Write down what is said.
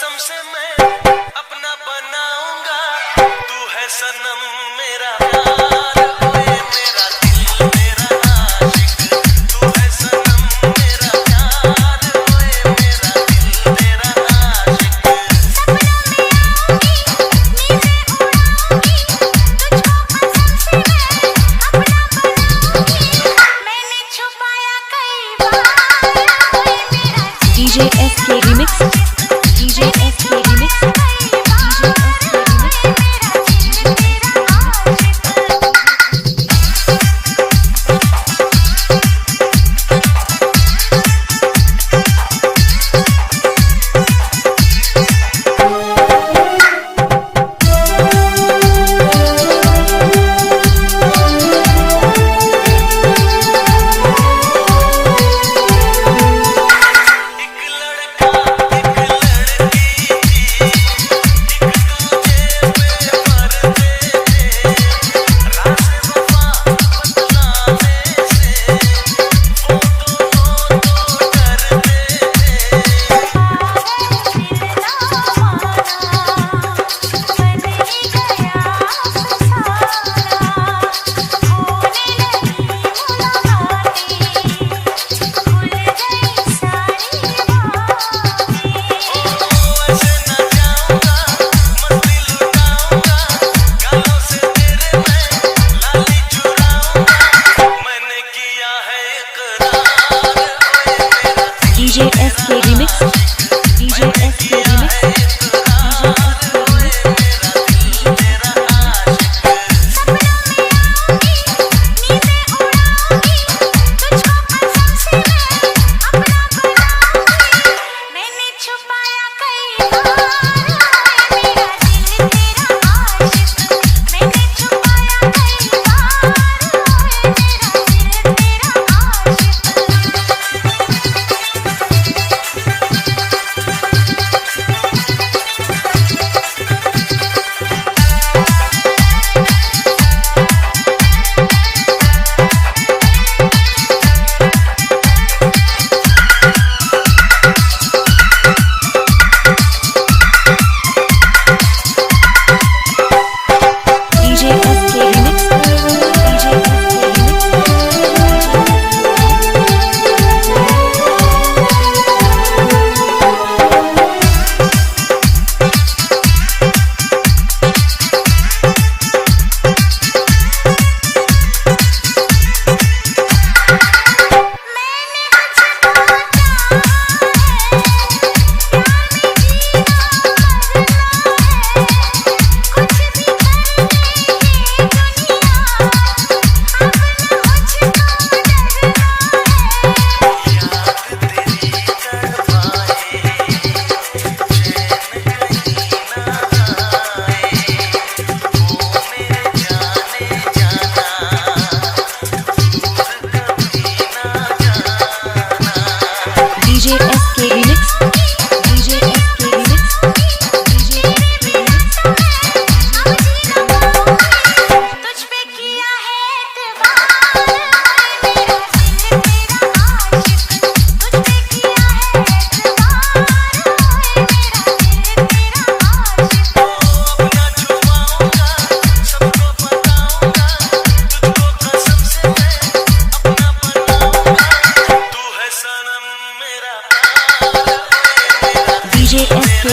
कसम से मैं अपना बनाऊंगा, तू है सनम मेरा प्यार, ओए मेरा दिल मेरा आशिक, तू है सनम मेरा प्यार, ओए मेरा दिल मेरा आशिक। DJ SK Remix, DJ SK Remix, DJ SK Remix, DJ SK Remix, DJ SK Remix, DJ SK Remix, DJ SK Remix, तुझ पे किया है एतबार, मेरा दिल तेरा आशिक, तुझ पे किया है एतबार, मेरा दिल तेरा आशिक। अपना छुपाऊंगा सबको बताऊंगा, तुझको कसम से मैं अपना बनाऊंगा, तू है सनम मेरा प्यार, DJ SK